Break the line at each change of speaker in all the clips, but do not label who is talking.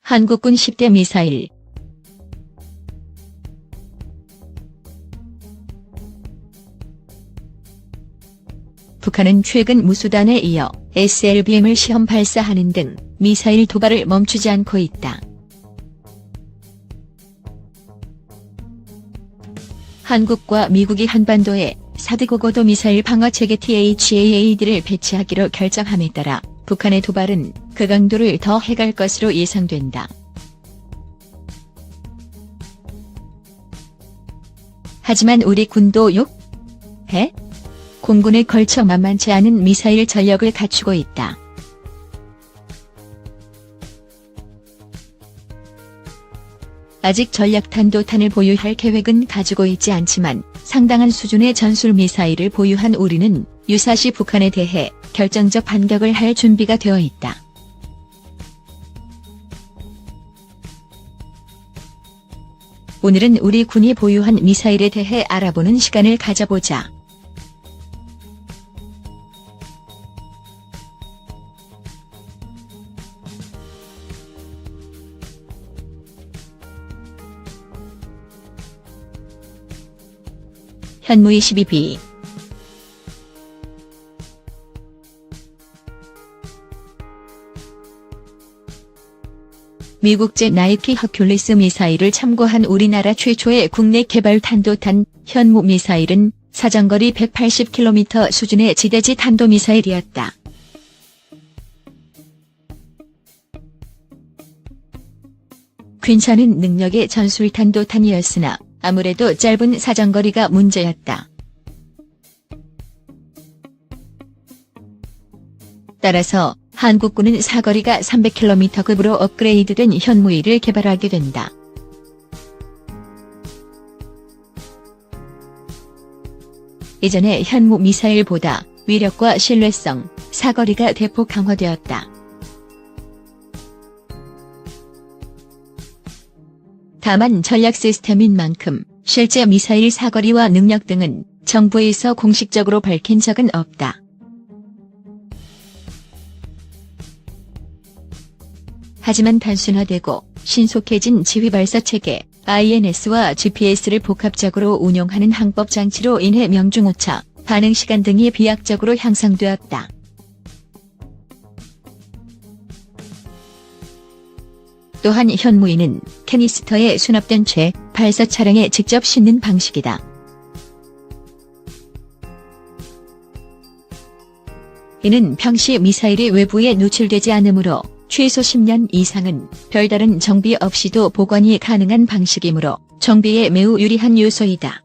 한국군 10대 미사일. 북한은 최근 무수단에 이어 SLBM을 시험 발사하는 등 미사일 도발을 멈추지 않고 있다. 한국과 미국이 한반도에 사드고고도 미사일 방어체계 THAAD를 배치하기로 결정함에 따라 북한의 도발은 그 강도를 더 해갈 것으로 예상된다. 하지만 우리 군도 6해 공군에 걸쳐 만만치 않은 미사일 전력을 갖추고 있다. 아직 전략탄도탄을 보유할 계획은 가지고 있지 않지만 상당한 수준의 전술 미사일을 보유한 우리는 유사시 북한에 대해 결정적 반격을 할 준비가 되어 있다. 오늘은 우리 군이 보유한 미사일에 대해 알아보는 시간을 가져보자. 현무 22B. 미국제 나이키 허큘리스 미사일을 참고한 우리나라 최초의 국내 개발 탄도탄 현무 미사일은 사정거리 180km 수준의 지대지 탄도미사일이었다. 괜찮은 능력의 전술탄도탄이었으나 아무래도 짧은 사정거리가 문제였다. 따라서 한국군은 사거리가 300km급으로 업그레이드된 현무이를 개발하게 된다. 이전의 현무 미사일보다 위력과 신뢰성, 사거리가 대폭 강화되었다. 다만 전략 시스템인 만큼 실제 미사일 사거리와 능력 등은 정부에서 공식적으로 밝힌 적은 없다. 하지만 단순화되고 신속해진 지휘발사체계 INS와 GPS를 복합적으로 운용하는 항법 장치로 인해 명중오차, 반응시간 등이 비약적으로 향상되었다. 또한 현무이는 캐니스터에 수납된 채 발사 차량에 직접 싣는 방식이다. 이는 평시 미사일이 외부에 노출되지 않으므로 최소 10년 이상은 별다른 정비 없이도 보관이 가능한 방식이므로 정비에 매우 유리한 요소이다.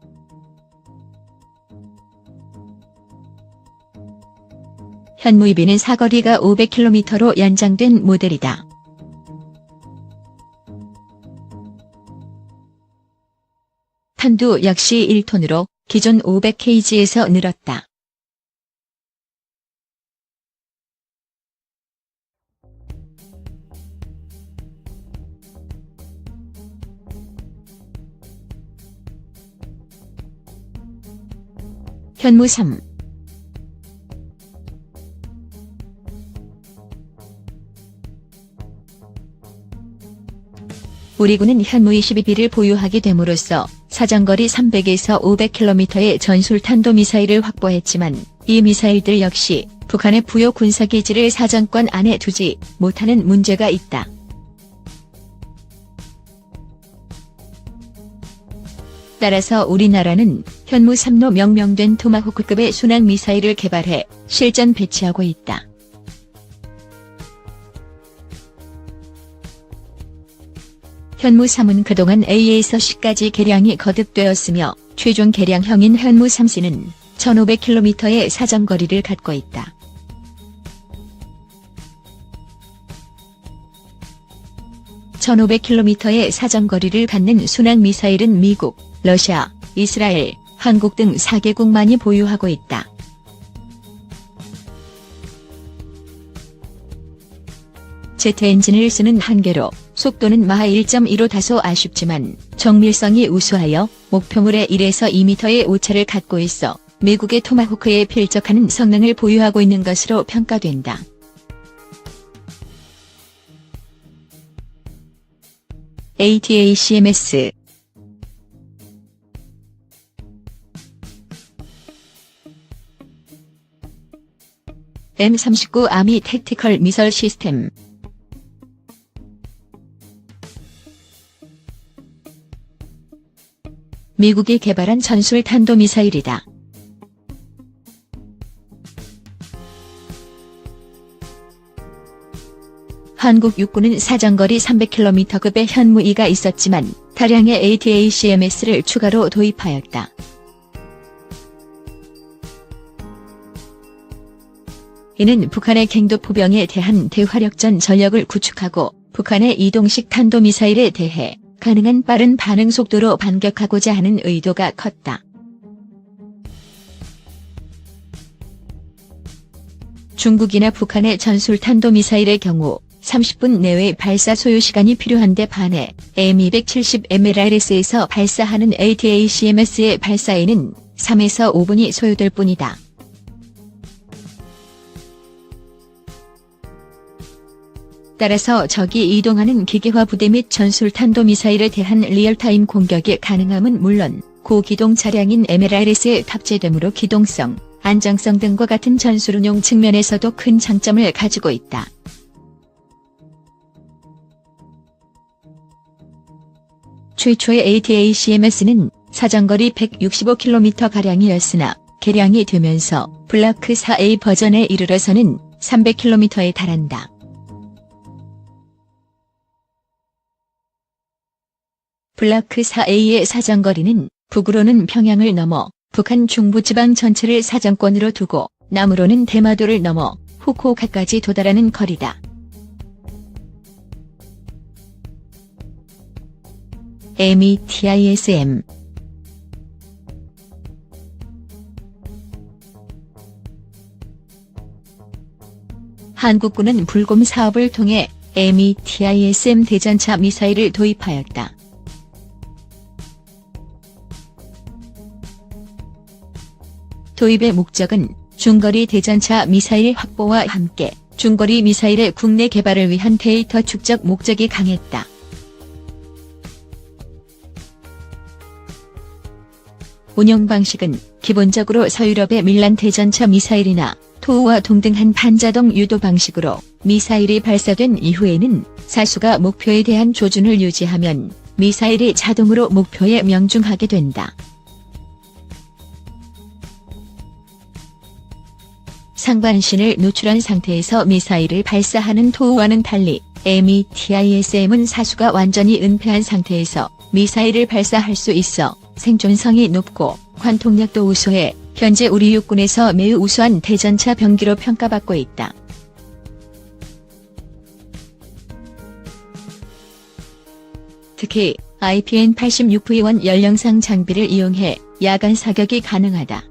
현무이비는 사거리가 500km로 연장된 모델이다. 탄두 역시 1톤으로 기존 500kg에서 늘었다. 현무 3. 우리 군은 현무 22B를 보유하게 됨으로써 사정거리 300에서 500km의 전술탄도미사일을 확보했지만 이 미사일들 역시 북한의 부여 군사기지를 사정권 안에 두지 못하는 문제가 있다. 따라서 우리나라는 현무 3로 명명된 토마호크급의 순항미사일을 개발해 실전 배치하고 있다. 현무 3은 그동안 A에서 C까지 개량이 거듭되었으며 최종 개량형인 현무 3C는 1500km의 사정거리를 갖고 있다. (1500km의) 사정거리를 갖는 순항미사일은 미국, 러시아, 이스라엘, 한국 등 4개국만이 보유하고 있다. 제트 엔진을 쓰는 한계로 속도는 마하 1.2로 다소 아쉽지만 정밀성이 우수하여 목표물의 1에서 2m의 오차를 갖고 있어 미국의 토마호크에 필적하는 성능을 보유하고 있는 것으로 평가된다. ATACMS M39 아미 택티컬 미설 시스템 미국이 개발한 전술 탄도미사일이다. 한국 육군은 사정거리 300km급의 현무기가 있었지만 다량의 ATACMS를 추가로 도입하였다. 이는 북한의 갱도포병에 대한 대화력전 전력을 구축하고 북한의 이동식 탄도미사일에 대해 가능한 빠른 반응 속도로 반격하고자 하는 의도가 컸다. 중국이나 북한의 전술 탄도미사일의 경우 30분 내외 발사 소요시간이 필요한데 반해 M270MLRS에서 발사하는 ATACMS의 발사에는 3에서 5분이 소요될 뿐이다. 따라서 적이 이동하는 기계화 부대 및 전술 탄도미사일에 대한 리얼타임 공격이 가능함은 물론 고기동 차량인 MLRS에 탑재되므로 기동성, 안정성 등과 같은 전술운용 측면에서도 큰 장점을 가지고 있다. 최초의 ATACMS는 사정거리 165km가량이었으나 개량이 되면서 블라크 4A 버전에 이르러서는 300km에 달한다. 블라크 4A의 사정거리는 북으로는 평양을 넘어 북한 중부지방 전체를 사정권으로 두고 남으로는 대마도를 넘어 후쿠오카까지 도달하는 거리다. METISM 한국군은 불곰 사업을 통해 METISM 대전차 미사일을 도입하였다. 도입의 목적은 중거리 대전차 미사일 확보와 함께 중거리 미사일의 국내 개발을 위한 데이터 축적 목적이 강했다. 운영 방식은 기본적으로 서유럽의 밀란 대전차 미사일이나 토우와 동등한 반자동 유도 방식으로 미사일이 발사된 이후에는 사수가 목표에 대한 조준을 유지하면 미사일이 자동으로 목표에 명중하게 된다. 상반신을 노출한 상태에서 미사일을 발사하는 토우와는 달리 METISM은 사수가 완전히 은폐한 상태에서 미사일을 발사할 수 있어 생존성이 높고 관통력도 우수해 현재 우리 육군에서 매우 우수한 대전차 병기로 평가받고 있다. 특히 IPN86V1 연령상 장비를 이용해 야간 사격이 가능하다.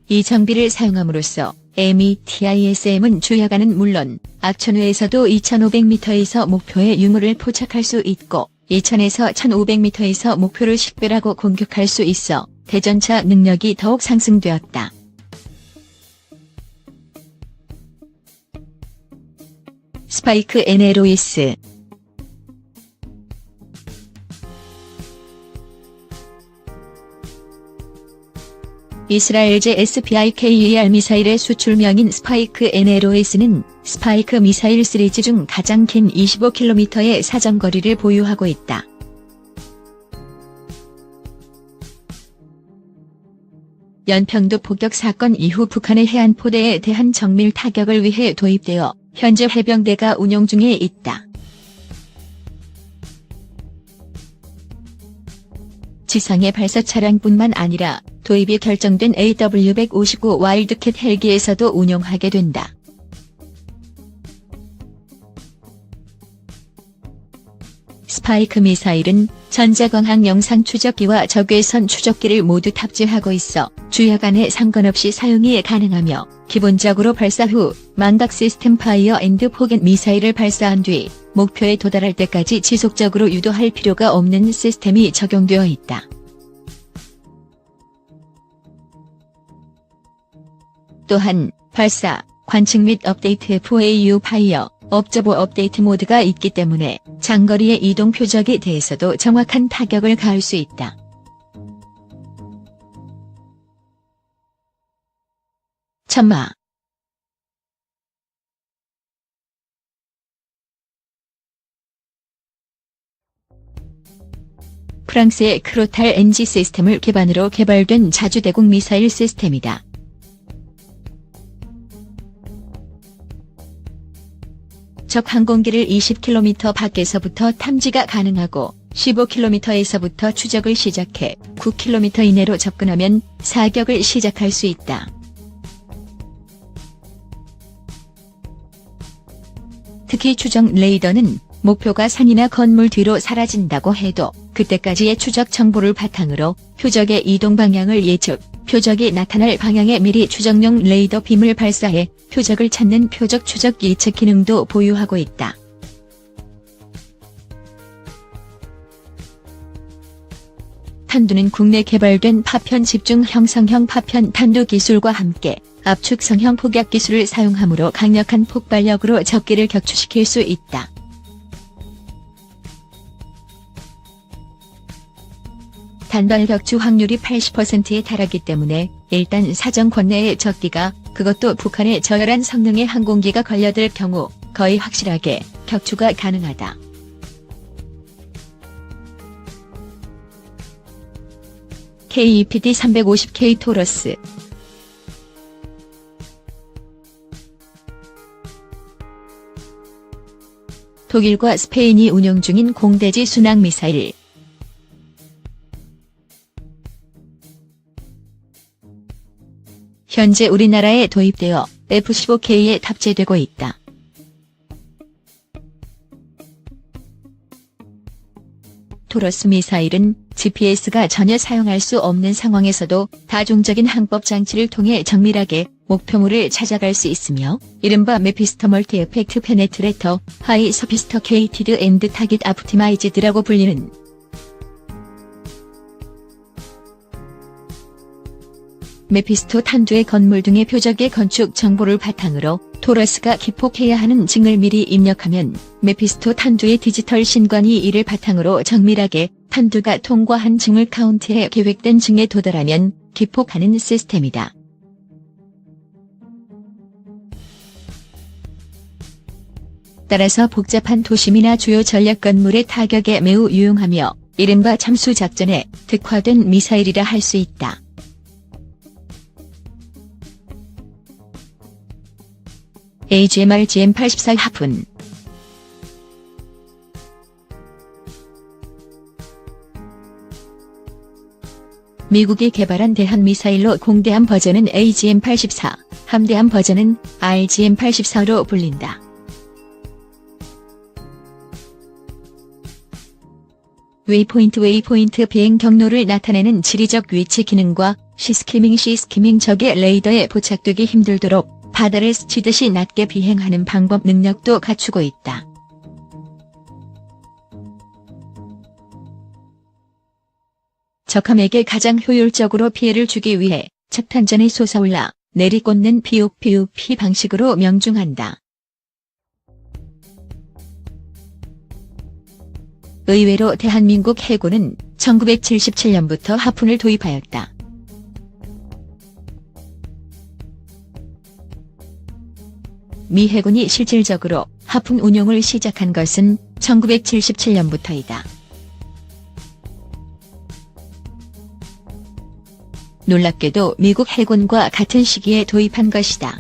이 장비를 사용함으로써 METISM은 주야간은 물론 악천후에서도 2500m에서 목표의 유물을 포착할 수 있고 2000에서 1500m에서 목표를 식별하고 공격할 수 있어 대전차 능력이 더욱 상승되었다. 스파이크 NLOS 이스라엘제 SPIKER 미사일의 수출명인 스파이크 NLOS는 스파이크 미사일 시리즈 중 가장 긴 25km의 사정거리를 보유하고 있다. 연평도 폭격 사건 이후 북한의 해안포대에 대한 정밀 타격을 위해 도입되어 현재 해병대가 운용 중에 있다. 지상의 발사 차량뿐만 아니라 도입이 결정된 AW159 와일드캣 헬기에서도 운용하게 된다. 스파이크 미사일은 전자광학 영상 추적기와 적외선 추적기를 모두 탑재하고 있어 주야간에 상관없이 사용이 가능하며 기본적으로 발사 후 망각 시스템 파이어 앤드 포겟 미사일을 발사한 뒤 목표에 도달할 때까지 지속적으로 유도할 필요가 없는 시스템이 적용되어 있다. 또한 발사, 관측 및 업데이트 FAU 파이어, 업저버 업데이트 모드가 있기 때문에 장거리의 이동 표적에 대해서도 정확한 타격을 가할 수 있다. 천마 프랑스의 크로탈 NG 시스템을 기반으로 개발된 자주대공 미사일 시스템이다. 적 항공기를 20km 밖에서부터 탐지가 가능하고 15km에서부터 추적을 시작해 9km 이내로 접근하면 사격을 시작할 수 있다. 특히 추적 레이더는 목표가 산이나 건물 뒤로 사라진다고 해도 그때까지의 추적 정보를 바탕으로 표적의 이동 방향을 예측, 표적이 나타날 방향에 미리 추적용 레이더 빔을 발사해 표적을 찾는 표적 추적 예측 기능도 보유하고 있다. 탄두는 국내 개발된 파편 집중 형성형 파편 탄두 기술과 함께 압축성형 폭약 기술을 사용하므로 강력한 폭발력으로 적기를 격추시킬 수 있다. 단발 격추 확률이 80%에 달하기 때문에 일단 사정권 내의 적기가, 그것도 북한의 저열한 성능의 항공기가 걸려들 경우 거의 확실하게 격추가 가능하다. KEPD-350K 토러스 독일과 스페인이 운영 중인 공대지 순항미사일. 현재 우리나라에 도입되어 F-15K에 탑재되고 있다. 토러스 미사일은 GPS가 전혀 사용할 수 없는 상황에서도 다중적인 항법 장치를 통해 정밀하게 목표물을 찾아갈 수 있으며 이른바 메피스터 멀티 에펙트 페네트레터, 하이 서피스터케이티드 앤드 타깃 아프티마이즈드라고 불리는 메피스토 탄두의 건물 등의 표적의 건축 정보를 바탕으로 토러스가 기폭해야 하는 징을 미리 입력하면 메피스토 탄두의 디지털 신관이 이를 바탕으로 정밀하게 탄두가 통과한 징을 카운트해 계획된 징에 도달하면 기폭하는 시스템이다. 따라서 복잡한 도심이나 주요 전략 건물의 타격에 매우 유용하며 이른바 참수 작전에 특화된 미사일이라 할 수 있다. AGM-RGM-84 하푼 미국이 개발한 대함 미사일로 공대함 버전은 AGM-84, 함대함 버전은 RGM-84로 불린다. 웨이포인트 비행 경로를 나타내는 지리적 위치 기능과 시스키밍 적의 레이더에 포착되기 힘들도록 바다를 스치듯이 낮게 비행하는 방법 능력도 갖추고 있다. 적함에게 가장 효율적으로 피해를 주기 위해 착탄전에 솟아올라 내리꽂는 POP 방식으로 명중한다. 의외로 대한민국 해군은 1977년부터 하푼을 도입하였다. 미 해군이 실질적으로 하푼 운용을 시작한 것은 1977년부터이다. 놀랍게도 미국 해군과 같은 시기에 도입한 것이다.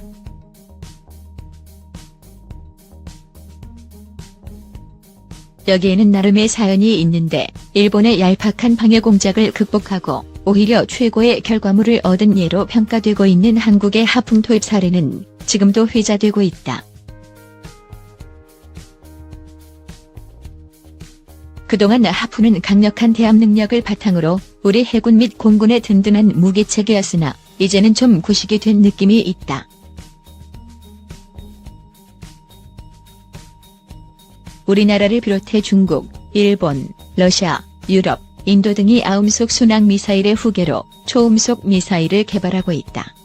여기에는 나름의 사연이 있는데 일본의 얄팍한 방해 공작을 극복하고 오히려 최고의 결과물을 얻은 예로 평가되고 있는 한국의 하푼 도입 사례는 지금도 회자되고 있다. 그동안 하푼은 강력한 대함 능력을 바탕으로 우리 해군 및 공군의 든든한 무기체계였으나 이제는 좀 구식이 된 느낌이 있다. 우리나라를 비롯해 중국, 일본, 러시아, 유럽, 인도 등이 아음속 순항 미사일의 후계로 초음속 미사일을 개발하고 있다.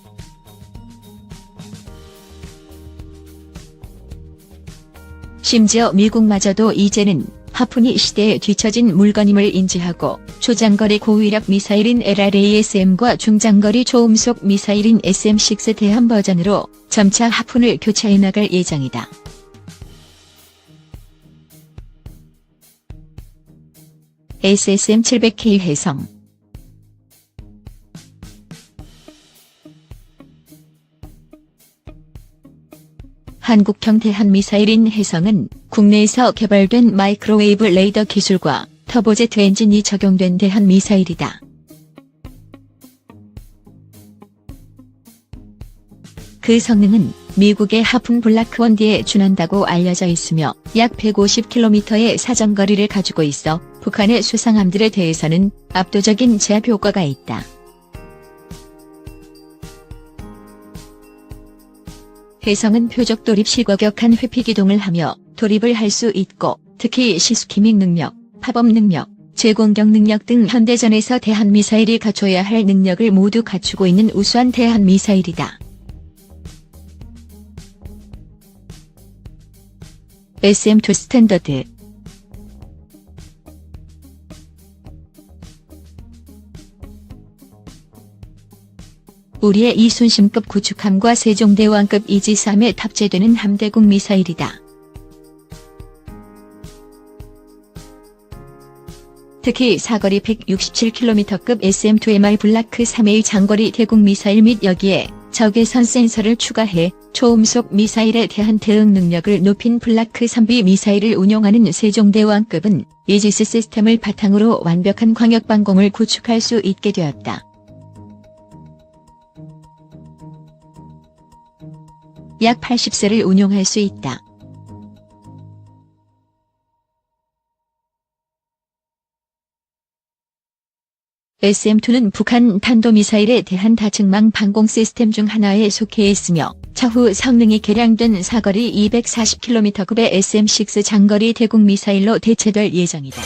심지어 미국마저도 이제는 하푼이 시대에 뒤처진 물건임을 인지하고 초장거리 고위력 미사일인 LRASM과 중장거리 초음속 미사일인 SM-6 대함 버전으로 점차 하푼을 교체해 나갈 예정이다. SSM-700K 해성 한국형 대한미사일인 해성은 국내에서 개발된 마이크로웨이브 레이더 기술과 터보제트 엔진이 적용된 대한미사일이다. 그 성능은 미국의 하푼 블락 1D에 준한다고 알려져 있으며 약 150km의 사정거리를 가지고 있어 북한의 수상함들에 대해서는 압도적인 제압 효과가 있다. 해성은 표적 돌입 시 과격한 회피기동을 하며 돌입을 할 수 있고 특히 시스키밍 능력, 팝업 능력, 재공격 능력 등 현대전에서 대한미사일이 갖춰야 할 능력을 모두 갖추고 있는 우수한 대한미사일이다. SM-2 스탠더드 우리의 이순신급 구축함과 세종대왕급 이지삼에 탑재되는 함대국 미사일이다. 특히 사거리 167km급 SM-2MR 블라크 3의 장거리 대국 미사일 및 여기에 적외선 센서를 추가해 초음속 미사일에 대한 대응 능력을 높인 블라크 3B 미사일을 운용하는 세종대왕급은 이지스 시스템을 바탕으로 완벽한 광역방공을 구축할 수 있게 되었다. 약 80세를 운용할 수 있다. SM-2는 북한 탄도미사일에 대한 다측망 방공 시스템 중 하나에 속해 있으며 차후 성능이 개량된 사거리 240km급의 SM-6 장거리 대국 미사일로 대체될 예정이다.